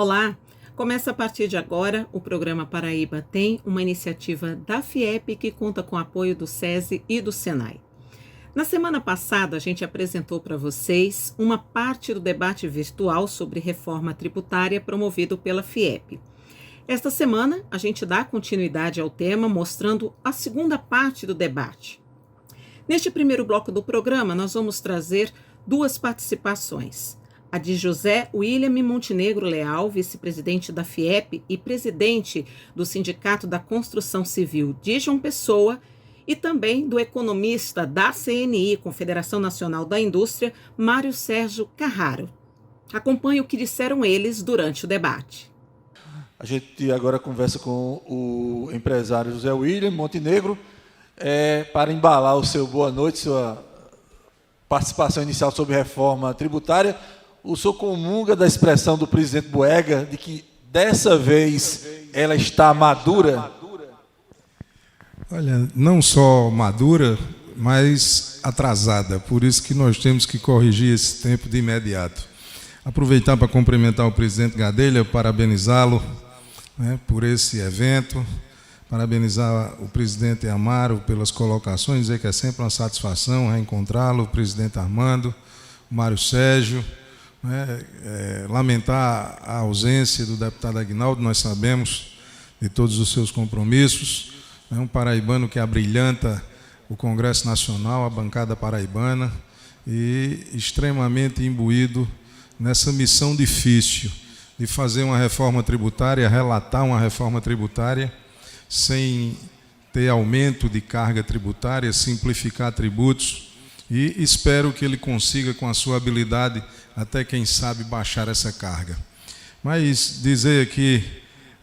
Olá! Começa a partir de agora o programa Paraíba Tem, uma iniciativa da FIEP que conta com o apoio do SESI e do SENAI. Na semana passada, a gente apresentou para vocês uma parte do debate virtual sobre reforma tributária promovido pela FIEP. Esta semana, a gente dá continuidade ao tema, mostrando a segunda parte do debate. Neste primeiro bloco do programa, nós vamos trazer duas participações. A de José William Montenegro Leal, vice-presidente da FIEP e presidente do Sindicato da Construção Civil de João Pessoa, e também do economista da CNI, Confederação Nacional da Indústria, Mário Sérgio Carraro. Acompanhe o que disseram eles durante o debate. A gente agora conversa com o empresário José William Montenegro, para embalar o seu boa noite, sua participação inicial sobre reforma tributária. O senhor comunga da expressão do presidente Boega de que dessa vez ela está madura? Olha, não só madura, mas atrasada. Por isso que nós temos que corrigir esse tempo de imediato. Aproveitar para cumprimentar o presidente Gadelha, parabenizá-lo, por esse evento, parabenizar o presidente Amaro pelas colocações, dizer que é sempre uma satisfação reencontrá-lo, o presidente Armando, o Mário Sérgio, lamentar a ausência do deputado Aguinaldo, nós sabemos de todos os seus compromissos, é um paraibano que abrilhanta o Congresso Nacional, a bancada paraibana, e extremamente imbuído nessa missão difícil de fazer uma reforma tributária, relatar uma reforma tributária, sem ter aumento de carga tributária, simplificar tributos, e espero que ele consiga, com a sua habilidade, até quem sabe baixar essa carga. Mas dizer aqui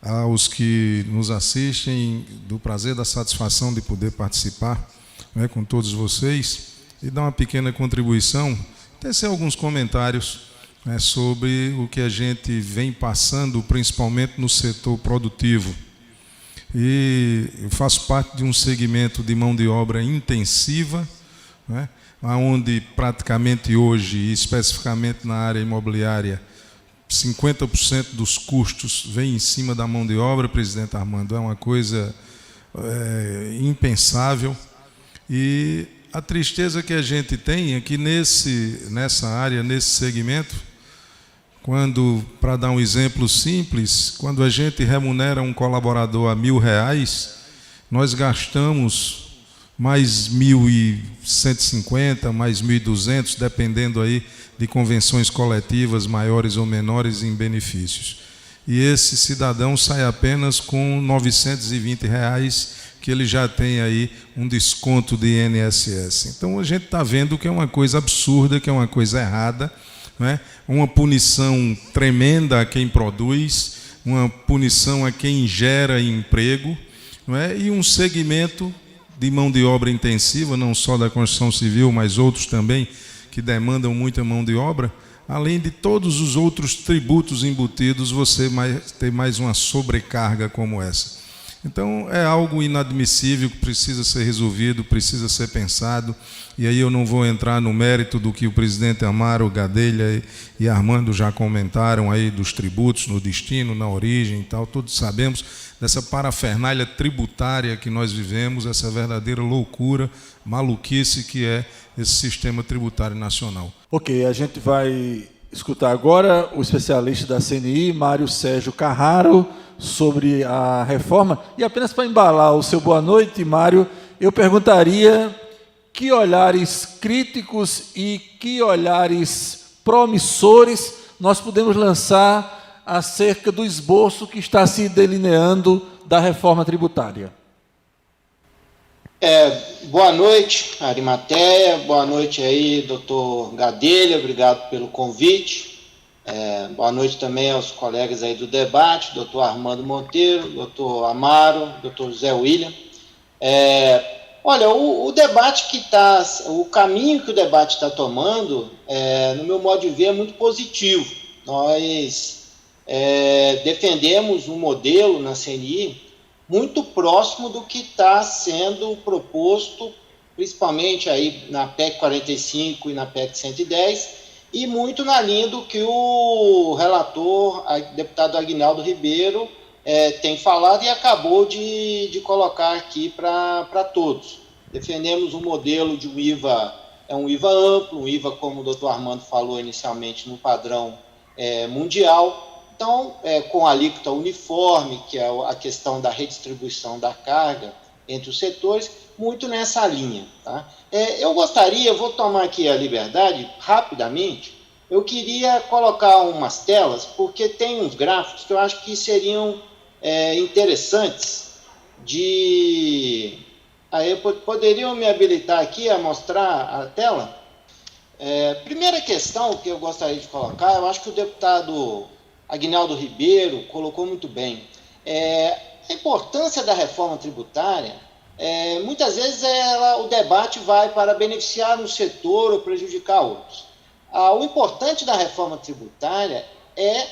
aos que nos assistem do prazer, da satisfação de poder participar com todos vocês e dar uma pequena contribuição, tecer alguns comentários sobre o que a gente vem passando, principalmente no setor produtivo. E eu faço parte de um segmento de mão de obra intensiva, onde praticamente hoje, especificamente na área imobiliária, 50% dos custos vem em cima da mão de obra, presidente Armando, é uma coisa impensável. E a tristeza que a gente tem é que nessa área, nesse segmento, para dar um exemplo simples, quando a gente remunera um colaborador a R$1.000, nós gastamos mais 1.150, mais 1.200, dependendo aí de convenções coletivas maiores ou menores em benefícios. E esse cidadão sai apenas com R$920, que ele já tem aí um desconto de INSS. Então a gente está vendo que é uma coisa absurda, que é uma coisa errada, uma punição tremenda a quem produz, uma punição a quem gera emprego, e um segmento de mão de obra intensiva, não só da construção civil, mas outros também, que demandam muita mão de obra, além de todos os outros tributos embutidos, você ter mais uma sobrecarga como essa. Então, é algo inadmissível que precisa ser resolvido, precisa ser pensado, e aí eu não vou entrar no mérito do que o presidente Amaro, Gadelha e Armando já comentaram aí dos tributos, no destino, na origem e tal, todos sabemos dessa parafernália tributária que nós vivemos, essa verdadeira loucura, maluquice que é esse sistema tributário nacional. Ok, a gente vai escutar agora o especialista da CNI, Mário Sérgio Carraro, sobre a reforma. E apenas para embalar o seu boa noite, Mário, eu perguntaria que olhares críticos e que olhares promissores nós podemos lançar acerca do esboço que está se delineando da reforma tributária. Boa noite, Arimateia, boa noite aí, doutor Gadelha, obrigado pelo convite. Boa noite também aos colegas aí do debate, doutor Armando Monteiro, doutor Amaro, doutor José William. Olha, o debate o caminho que o debate está tomando, no meu modo de ver, é muito positivo. Nós defendemos um modelo na CNI muito próximo do que está sendo proposto, principalmente aí na PEC 45 e na PEC 110, e muito na linha do que o relator, deputado Aguinaldo Ribeiro, tem falado e acabou de colocar aqui para todos. Defendemos um modelo de um IVA, um IVA amplo, um IVA, como o doutor Armando falou inicialmente, no padrão mundial. Então, com a alíquota uniforme, que é a questão da redistribuição da carga entre os setores, muito nessa linha. Tá? Eu vou tomar aqui a liberdade, rapidamente, eu queria colocar umas telas, porque tem uns gráficos que eu acho que seriam interessantes Aí poderiam me habilitar aqui a mostrar a tela? Primeira questão que eu gostaria de colocar, eu acho que o deputado Aguinaldo Ribeiro colocou muito bem. A importância da reforma tributária, muitas vezes o debate vai para beneficiar um setor ou prejudicar outros. O importante da reforma tributária é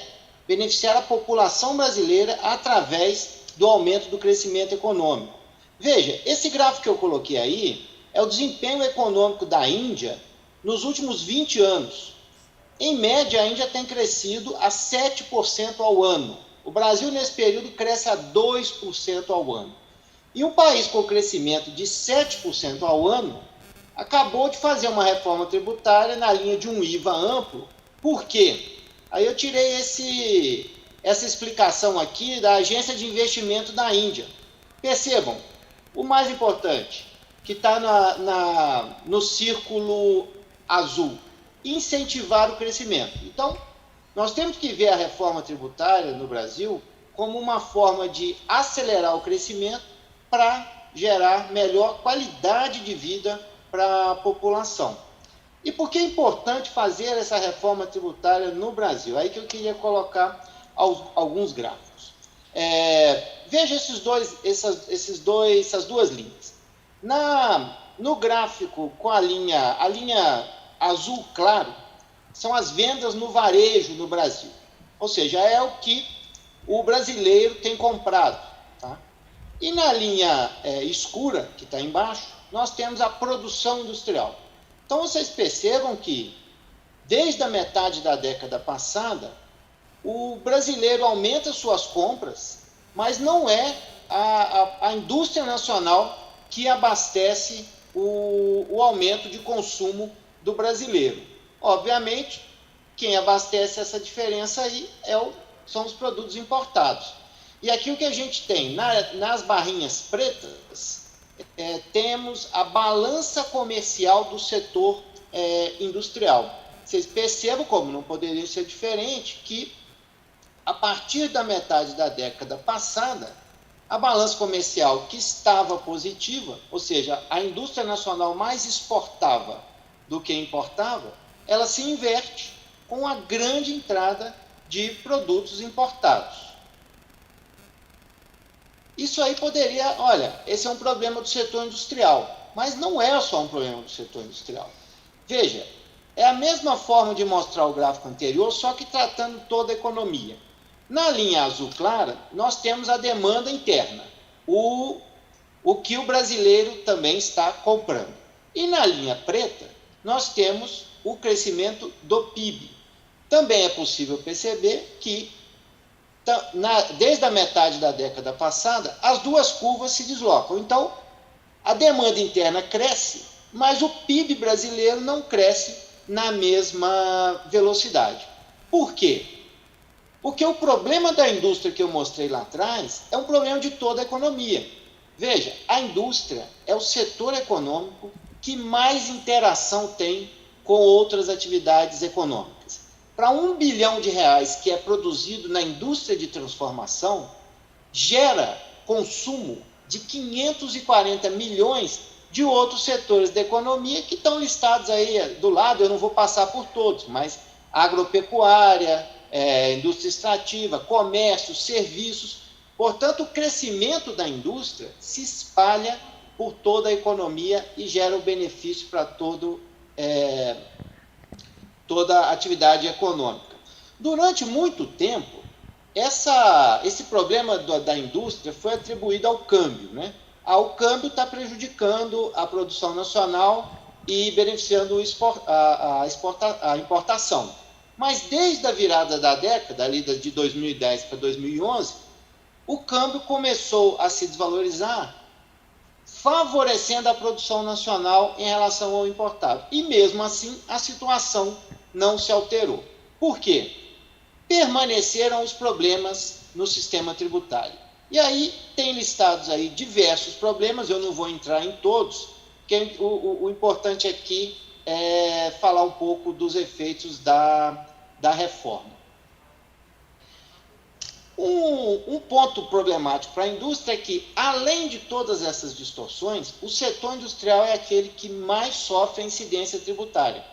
beneficiar a população brasileira através do aumento do crescimento econômico. Veja, esse gráfico que eu coloquei aí é o desempenho econômico da Índia nos últimos 20 anos. Em média, a Índia tem crescido a 7% ao ano. O Brasil, nesse período, cresce a 2% ao ano. E um país com crescimento de 7% ao ano acabou de fazer uma reforma tributária na linha de um IVA amplo. Por quê? Aí eu tirei essa explicação aqui da Agência de Investimento da Índia. Percebam, o mais importante, que está no círculo azul, incentivar o crescimento. Então, nós temos que ver a reforma tributária no Brasil como uma forma de acelerar o crescimento para gerar melhor qualidade de vida para a população. E por que é importante fazer essa reforma tributária no Brasil? Aí que eu queria colocar alguns gráficos. Veja essas duas linhas. No gráfico com a linha azul claro, são as vendas no varejo no Brasil. Ou seja, é o que o brasileiro tem comprado. Tá? E na linha escura, que está embaixo, nós temos a produção industrial. Então, vocês percebam que, desde a metade da década passada, o brasileiro aumenta suas compras, mas não é a indústria nacional que abastece o aumento de consumo do brasileiro. Obviamente, quem abastece essa diferença aí são os produtos importados. E aqui o que a gente tem, nas barrinhas pretas, temos a balança comercial do setor industrial. Vocês percebam, como não poderia ser diferente, que a partir da metade da década passada, a balança comercial que estava positiva, ou seja, a indústria nacional mais exportava do que importava, ela se inverte com a grande entrada de produtos importados. Isso aí esse é um problema do setor industrial, mas não é só um problema do setor industrial. Veja, é a mesma forma de mostrar o gráfico anterior, só que tratando toda a economia. Na linha azul clara, nós temos a demanda interna, o que o brasileiro também está comprando. E na linha preta, nós temos o crescimento do PIB. Também é possível perceber que, desde a metade da década passada, as duas curvas se deslocam. Então, a demanda interna cresce, mas o PIB brasileiro não cresce na mesma velocidade. Por quê? Porque o problema da indústria que eu mostrei lá atrás é um problema de toda a economia. Veja, a indústria é o setor econômico que mais interação tem com outras atividades econômicas. Para R$1 bilhão que é produzido na indústria de transformação, gera consumo de 540 milhões de outros setores da economia que estão listados aí do lado. Eu não vou passar por todos, mas agropecuária, indústria extrativa, comércio, serviços. Portanto, o crescimento da indústria se espalha por toda a economia e gera um benefício para toda a atividade econômica. Durante muito tempo, esse problema da indústria foi atribuído ao câmbio, né? O câmbio está prejudicando a produção nacional e beneficiando a importação. Mas desde a virada da década, ali de 2010 para 2011, o câmbio começou a se desvalorizar, favorecendo a produção nacional em relação ao importado. E mesmo assim, a situação não se alterou. Por quê? Permaneceram os problemas no sistema tributário. E aí tem listados aí diversos problemas, eu não vou entrar em todos, porque o importante aqui é falar um pouco dos efeitos da reforma. Um ponto problemático para a indústria é que, além de todas essas distorções, o setor industrial é aquele que mais sofre a incidência tributária.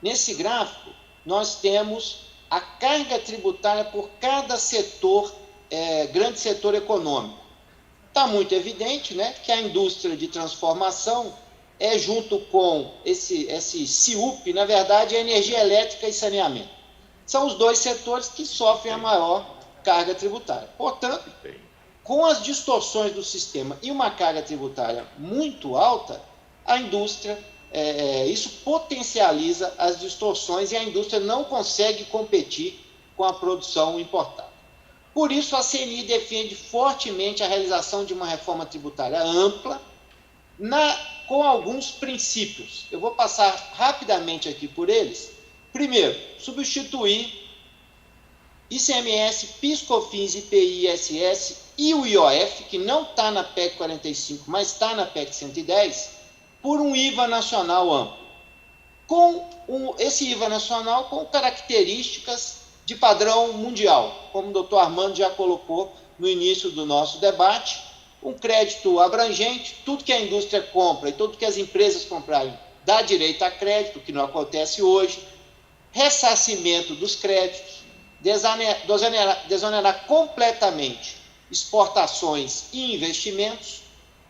Nesse gráfico, nós temos a carga tributária por cada setor, grande setor econômico. Está muito evidente, né, que a indústria de transformação junto com esse CIUP, na verdade, é energia elétrica e saneamento. São os dois setores que sofrem a maior carga tributária. Portanto, com as distorções do sistema e uma carga tributária muito alta, a indústria, isso potencializa as distorções e a indústria não consegue competir com a produção importada. Por isso, a CNI defende fortemente a realização de uma reforma tributária ampla, com alguns princípios. Eu vou passar rapidamente aqui por eles. Primeiro, substituir ICMS, PIS/COFINS, IPI, ISS e o IOF, que não está na PEC 45, mas está na PEC 110, por um IVA nacional amplo. Esse IVA nacional com características de padrão mundial, como o doutor Armando já colocou no início do nosso debate, um crédito abrangente, tudo que a indústria compra e tudo que as empresas comprarem dá direito a crédito, que não acontece hoje, ressarcimento dos créditos, desonerar completamente exportações e investimentos,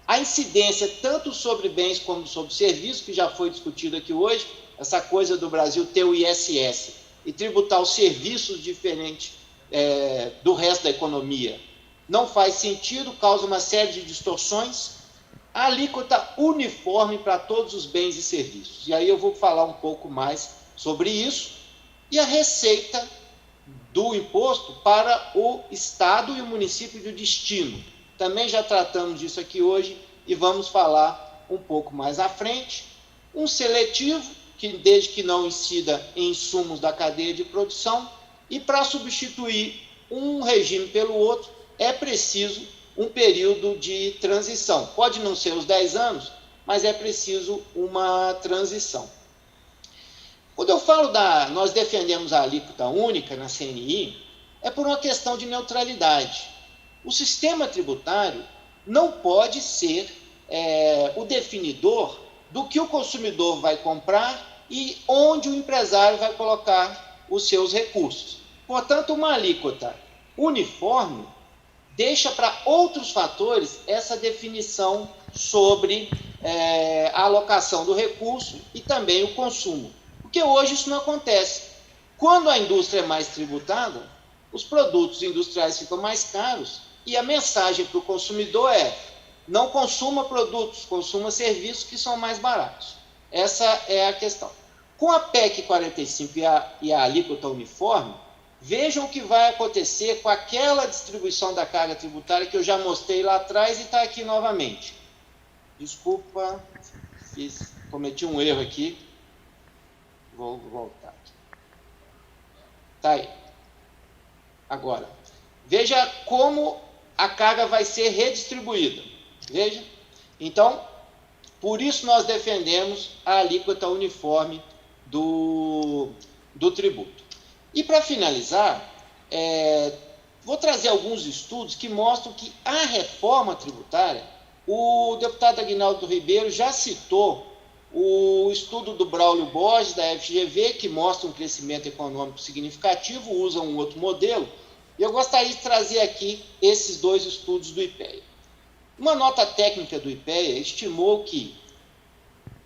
a incidência tanto sobre bens como sobre serviços, que já foi discutido aqui hoje, essa coisa do Brasil ter o ISS e tributar os serviços diferentes do resto da economia, não faz sentido, causa uma série de distorções, a alíquota uniforme para todos os bens e serviços. E aí eu vou falar um pouco mais sobre isso, e a receita do imposto para o Estado e o município de destino. Também já tratamos disso aqui hoje e vamos falar um pouco mais à frente. Um seletivo, que desde que não incida em insumos da cadeia de produção, e para substituir um regime pelo outro, é preciso um período de transição. Pode não ser os 10 anos, mas é preciso uma transição. Quando eu falo nós defendemos a alíquota única na CNI, é por uma questão de neutralidade. O sistema tributário não pode ser o definidor do que o consumidor vai comprar e onde o empresário vai colocar os seus recursos. Portanto, uma alíquota uniforme deixa para outros fatores essa definição sobre a alocação do recurso e também o consumo. Porque hoje isso não acontece. Quando a indústria é mais tributada, os produtos industriais ficam mais caros e a mensagem para o consumidor é: não consuma produtos, consuma serviços que são mais baratos. Essa é a questão. Com a PEC 45 e a alíquota uniforme, vejam o que vai acontecer com aquela distribuição da carga tributária que eu já mostrei lá atrás e está aqui novamente. Desculpa, cometi um erro aqui. Vou voltar. Está aí. Agora, veja como a carga vai ser redistribuída. Veja. Então, por isso nós defendemos a alíquota uniforme do tributo. E para finalizar, vou trazer alguns estudos que mostram que a reforma tributária, o deputado Aguinaldo Ribeiro já citou o estudo do Braulio Borges, da FGV, que mostra um crescimento econômico significativo, usa um outro modelo, e eu gostaria de trazer aqui esses dois estudos do IPEA. Uma nota técnica do IPEA estimou que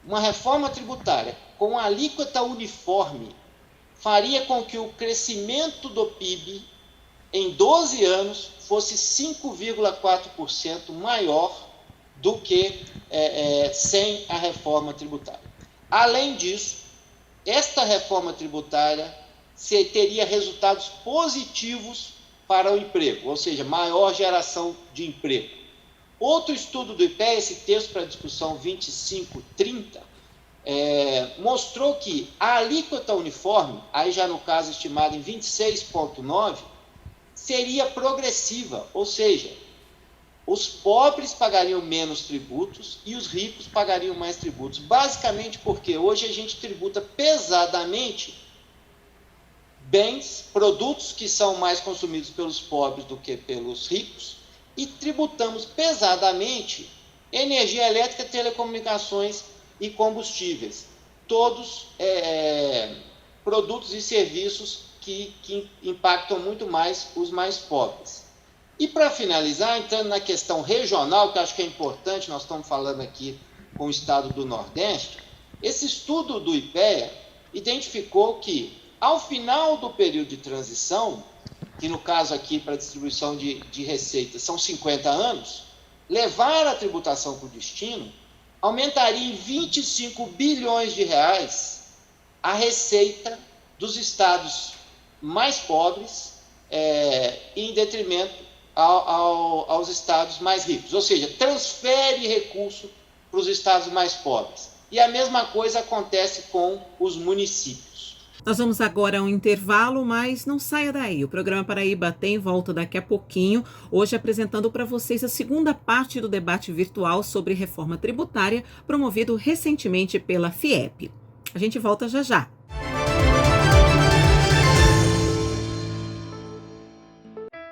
uma reforma tributária com alíquota uniforme faria com que o crescimento do PIB em 12 anos fosse 5,4% maior do que sem a reforma tributária. Além disso, esta reforma tributária teria resultados positivos para o emprego, ou seja, maior geração de emprego. Outro estudo do IPEA, esse texto para discussão 2530, mostrou que a alíquota uniforme, aí já no caso estimada em 26,9%, seria progressiva, ou seja, os pobres pagariam menos tributos e os ricos pagariam mais tributos. Basicamente porque hoje a gente tributa pesadamente bens, produtos que são mais consumidos pelos pobres do que pelos ricos, e tributamos pesadamente energia elétrica, telecomunicações e combustíveis. Todos produtos e serviços que impactam muito mais os mais pobres. E para finalizar, entrando na questão regional, que eu acho que é importante, nós estamos falando aqui com o estado do Nordeste, esse estudo do IPEA identificou que, ao final do período de transição, que no caso aqui para distribuição de receitas são 50 anos, levar a tributação para o destino aumentaria em 25 bilhões de reais a receita dos estados mais pobres em detrimento aos estados mais ricos, ou seja, transfere recurso para os estados mais pobres. E a mesma coisa acontece com os municípios. Nós vamos agora a um intervalo, mas não saia daí. O programa Paraíba Tem volta daqui a pouquinho, hoje apresentando para vocês a segunda parte do debate virtual sobre reforma tributária, promovido recentemente pela FIEP. A gente volta já já.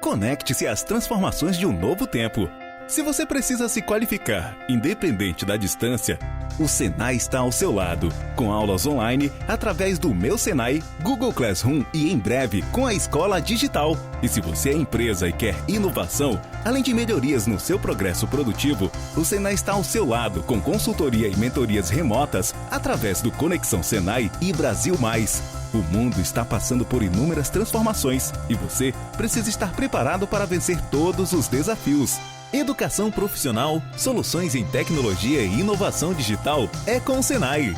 Conecte-se às transformações de um novo tempo. Se você precisa se qualificar, independente da distância, o Senai está ao seu lado, com aulas online através do Meu Senai, Google Classroom e, em breve, com a Escola Digital. E se você é empresa e quer inovação, além de melhorias no seu progresso produtivo, o Senai está ao seu lado, com consultoria e mentorias remotas através do Conexão Senai e Brasil Mais. O mundo está passando por inúmeras transformações e você precisa estar preparado para vencer todos os desafios. Educação profissional, soluções em tecnologia e inovação digital é com o Senai.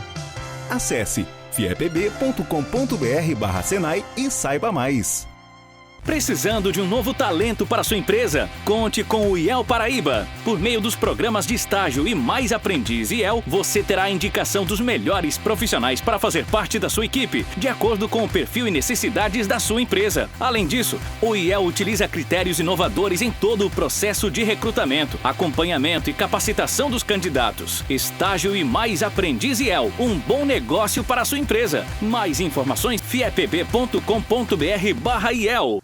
Acesse fiepb.com.br/Senai e saiba mais. Precisando de um novo talento para sua empresa? Conte com o IEL Paraíba. Por meio dos programas de estágio e Mais Aprendiz IEL, você terá a indicação dos melhores profissionais para fazer parte da sua equipe, de acordo com o perfil e necessidades da sua empresa. Além disso, o IEL utiliza critérios inovadores em todo o processo de recrutamento, acompanhamento e capacitação dos candidatos. Estágio e Mais Aprendiz IEL, um bom negócio para a sua empresa. Mais informações, fiepb.com.br/IEL.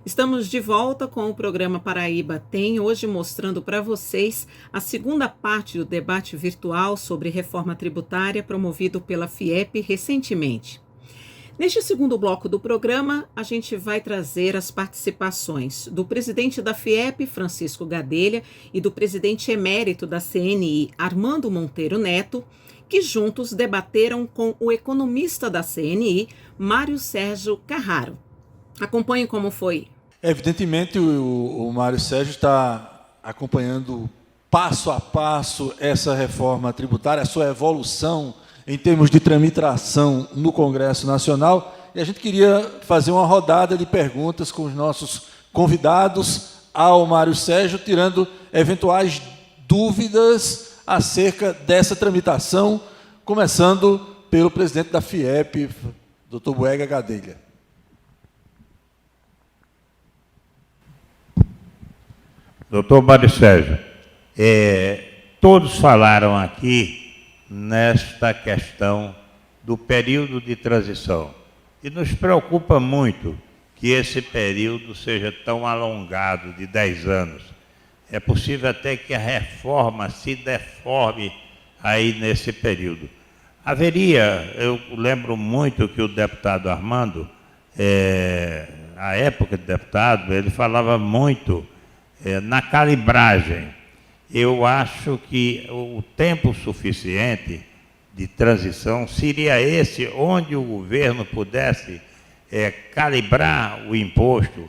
Estamos de volta com o programa Paraíba Tem, hoje mostrando para vocês a segunda parte do debate virtual sobre reforma tributária promovido pela FIEP recentemente. Neste segundo bloco do programa, a gente vai trazer as participações do presidente da FIEP, Francisco Gadelha, e do presidente emérito da CNI, Armando Monteiro Neto, que juntos debateram com o economista da CNI, Mário Sérgio Carraro. Acompanhe como foi. Evidentemente, o Mário Sérgio está acompanhando passo a passo essa reforma tributária, a sua evolução em termos de tramitação no Congresso Nacional, e a gente queria fazer uma rodada de perguntas com os nossos convidados ao Mário Sérgio, tirando eventuais dúvidas acerca dessa tramitação, começando pelo presidente da FIEP, Dr. Boega Gadelha. Doutor Mário Sérgio, todos falaram aqui nesta questão do período de transição. E nos preocupa muito que esse período seja tão alongado, de 10 anos. É possível até que a reforma se deforme aí nesse período. Eu lembro muito que o deputado Armando, à época de deputado, ele falava muito na calibragem. Eu acho que o tempo suficiente de transição seria esse, onde o governo pudesse calibrar o imposto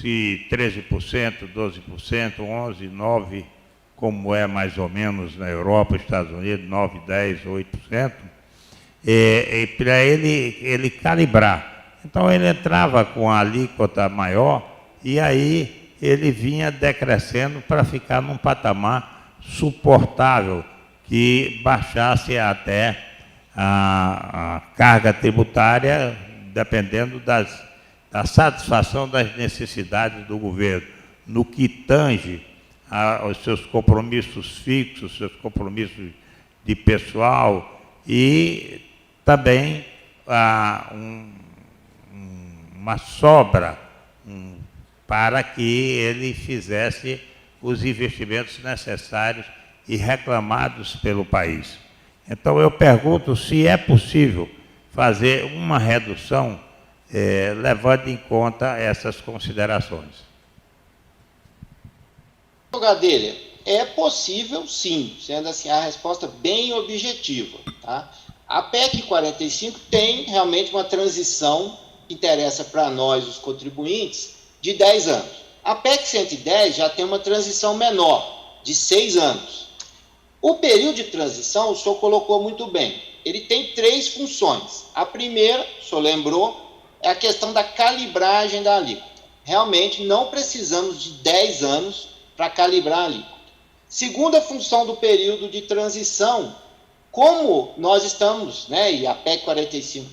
se 13%, 12%, 11%, 9%, como é mais ou menos na Europa, Estados Unidos, 9%, 10%, 8%, para ele calibrar. Então ele entrava com a alíquota maior e aí ele vinha decrescendo para ficar num patamar suportável, que baixasse até a carga tributária, dependendo da satisfação das necessidades do governo, no que tange aos seus compromissos fixos, seus compromissos de pessoal e também uma sobra para que ele fizesse os investimentos necessários e reclamados pelo país. Então eu pergunto se é possível fazer uma redução levando em conta essas considerações. Gadelha, é possível sim, sendo assim a resposta bem objetiva. Tá? A PEC 45 tem realmente uma transição que interessa para nós, os contribuintes, de 10 anos. A PEC 110 já tem uma transição menor, de 6 anos. O período de transição, o senhor colocou muito bem, ele tem 3 funções. A primeira, o senhor lembrou, é a questão da calibragem da alíquota. Realmente não precisamos de 10 anos para calibrar a alíquota. Segunda função do período de transição, como nós estamos, e a PEC 45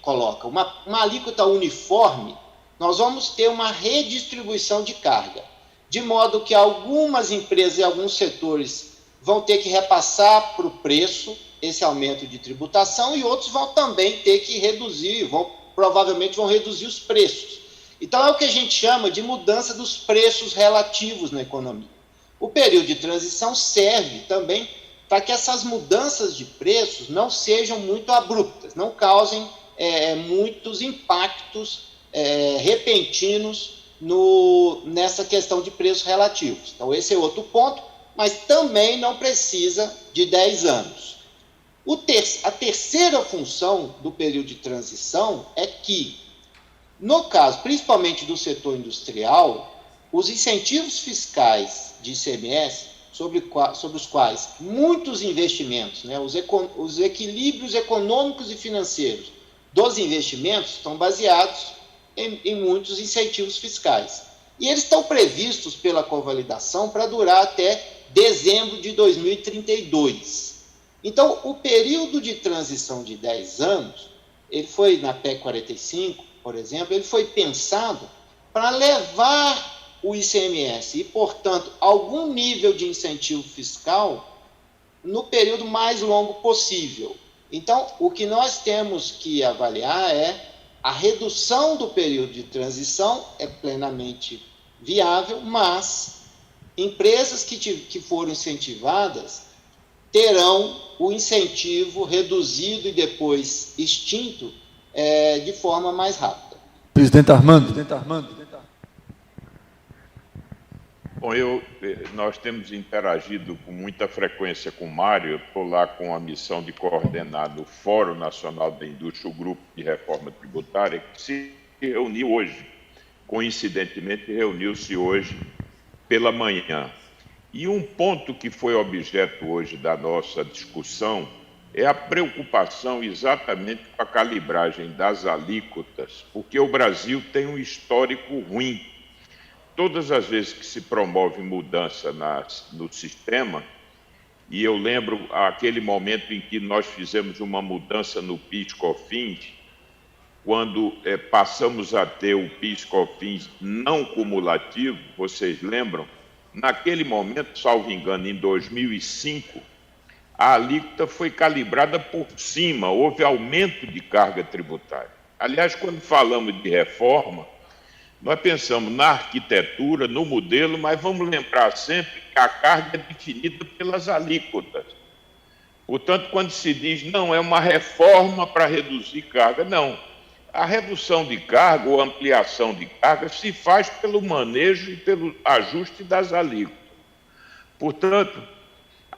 coloca uma alíquota uniforme, nós vamos ter uma redistribuição de carga, de modo que algumas empresas e alguns setores vão ter que repassar para o preço esse aumento de tributação e outros vão também ter que reduzir, provavelmente vão reduzir os preços. Então é o que a gente chama de mudança dos preços relativos na economia. O período de transição serve também para que essas mudanças de preços não sejam muito abruptas, não causem muitos impactos repentinos nessa questão de preços relativos. Então esse é outro ponto, mas também não precisa de 10 anos. A terceira função do período de transição é que, no caso, principalmente do setor industrial, os incentivos fiscais de ICMS, sobre os quais muitos investimentos, os equilíbrios econômicos e financeiros dos investimentos estão baseados em muitos incentivos fiscais. E eles estão previstos pela convalidação para durar até dezembro de 2032. Então, o período de transição de 10 anos, ele foi, na PEC 45, por exemplo, ele foi pensado para levar o ICMS e, portanto, algum nível de incentivo fiscal no período mais longo possível. Então, o que nós temos que avaliar é a redução do período de transição, é plenamente viável, mas empresas que foram incentivadas terão o incentivo reduzido e depois extinto de forma mais rápida. Presidente Armando. Bom, nós temos interagido com muita frequência com o Mário. Eu estou lá com a missão de coordenar no Fórum Nacional da Indústria, o Grupo de Reforma Tributária, que se reuniu hoje, coincidentemente reuniu-se hoje pela manhã. E um ponto que foi objeto hoje da nossa discussão é a preocupação exatamente com a calibragem das alíquotas, porque o Brasil tem um histórico ruim. Todas as vezes que se promove mudança no sistema, e eu lembro aquele momento em que nós fizemos uma mudança no PIS/COFINS, quando passamos a ter o PIS/COFINS não cumulativo, vocês lembram? Naquele momento, salvo engano, em 2005, a alíquota foi calibrada por cima, houve aumento de carga tributária. Aliás, quando falamos de reforma, nós pensamos na arquitetura, no modelo, mas vamos lembrar sempre que a carga é definida pelas alíquotas. Portanto, quando se diz, não, é uma reforma para reduzir carga, não. A redução de carga ou ampliação de carga se faz pelo manejo e pelo ajuste das alíquotas. Portanto,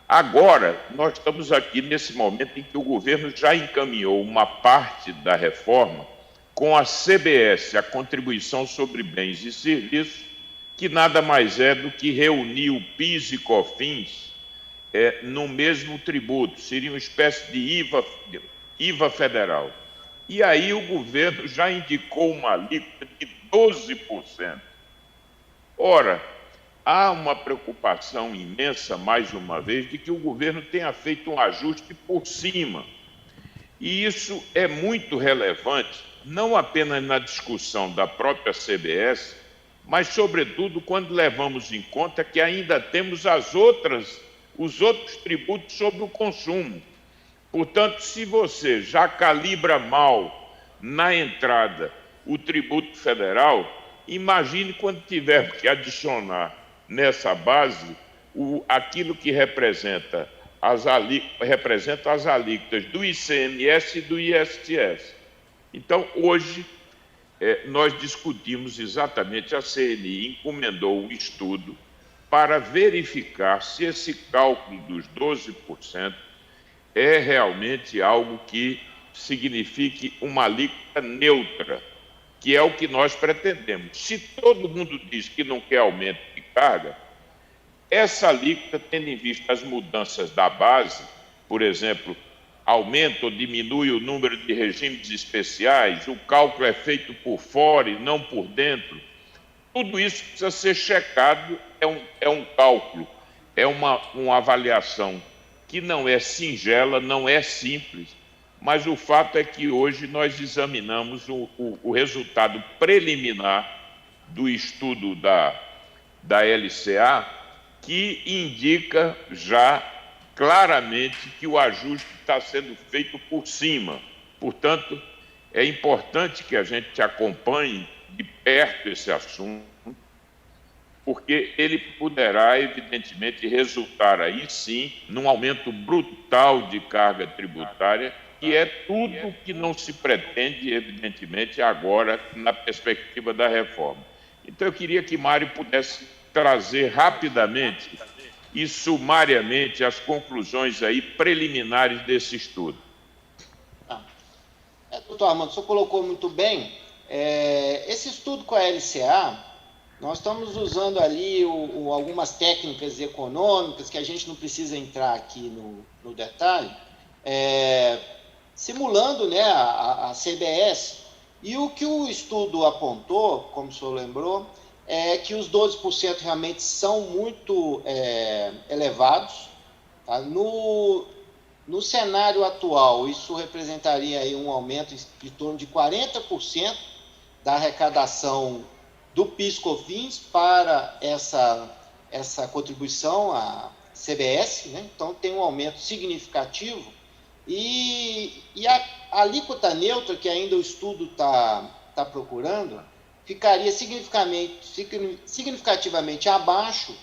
agora, nós estamos aqui nesse momento em que o governo já encaminhou uma parte da reforma com a CBS, a Contribuição sobre Bens e Serviços, que nada mais é do que reunir o PIS e COFINS no mesmo tributo, seria uma espécie de IVA federal. E aí o governo já indicou uma alíquota de 12%. Ora, há uma preocupação imensa, mais uma vez, de que o governo tenha feito um ajuste por cima. E isso é muito relevante, não apenas na discussão da própria CBS, mas, sobretudo, quando levamos em conta que ainda temos os outros tributos sobre o consumo. Portanto, se você já calibra mal na entrada o tributo federal, imagine quando tiver que adicionar nessa base aquilo que representa as alíquotas do ICMS e do ISS. Então, hoje, nós discutimos exatamente, a CNI encomendou um estudo para verificar se esse cálculo dos 12% é realmente algo que signifique uma alíquota neutra, que é o que nós pretendemos. Se todo mundo diz que não quer aumento de carga, essa alíquota, tendo em vista as mudanças da base, por exemplo, aumenta ou diminui o número de regimes especiais, o cálculo é feito por fora e não por dentro, tudo isso precisa ser checado, é um cálculo, é uma avaliação que não é singela, não é simples, mas o fato é que hoje nós examinamos o resultado preliminar do estudo da LCA, que indica já claramente que o ajuste está sendo feito por cima. Portanto, é importante que a gente acompanhe de perto esse assunto, porque ele poderá, evidentemente, resultar aí sim num aumento brutal de carga tributária, que é tudo que não se pretende, evidentemente, agora na perspectiva da reforma. Então, eu queria que Mário pudesse trazer rapidamente e sumariamente as conclusões aí preliminares desse estudo. Doutor Armando, o senhor colocou muito bem. Esse estudo com a LCA, nós estamos usando ali algumas técnicas econômicas que a gente não precisa entrar aqui no detalhe, simulando, né, a CBS. E o que o estudo apontou, como o senhor lembrou, é que os 12% realmente são muito elevados. Tá? No cenário atual, isso representaria aí um aumento de torno de 40% da arrecadação do PIS/COFINS para essa contribuição à CBS, né? Então tem um aumento significativo, e a alíquota neutra, que ainda o estudo está procurando, ficaria significativamente abaixo,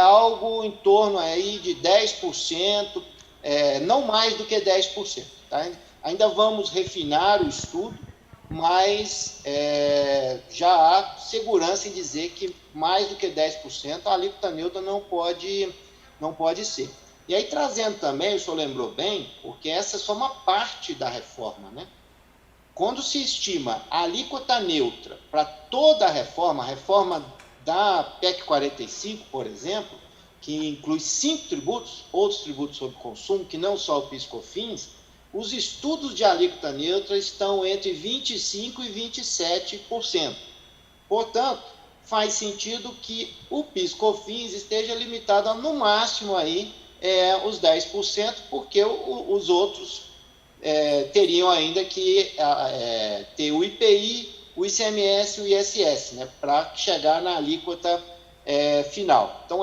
algo em torno aí de 10%, não mais do que 10%. Tá? Ainda vamos refinar o estudo, mas já há segurança em dizer que mais do que 10% a alíquota neutra não pode ser. E aí, trazendo também, o senhor lembrou bem, porque essa é só uma parte da reforma, né? Quando se estima a alíquota neutra para toda a reforma da PEC 45, por exemplo, que inclui 5 tributos, outros tributos sobre consumo, que não só o PIS/COFINS, os estudos de alíquota neutra estão entre 25% e 27%. Portanto, faz sentido que o PIS/COFINS esteja limitado a, no máximo, aí, os 10%, porque os outros teriam ainda que ter o IPI, o ICMS e o ISS, né, para chegar na alíquota final. Então,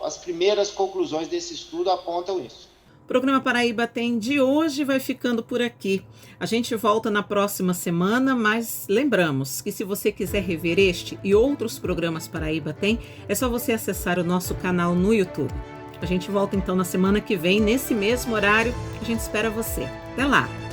as primeiras conclusões desse estudo apontam isso. O programa Paraíba Tem de hoje vai ficando por aqui. A gente volta na próxima semana, mas lembramos que se você quiser rever este e outros programas Paraíba Tem, é só você acessar o nosso canal no YouTube. A gente volta então na semana que vem, nesse mesmo horário. A gente espera você. Até lá!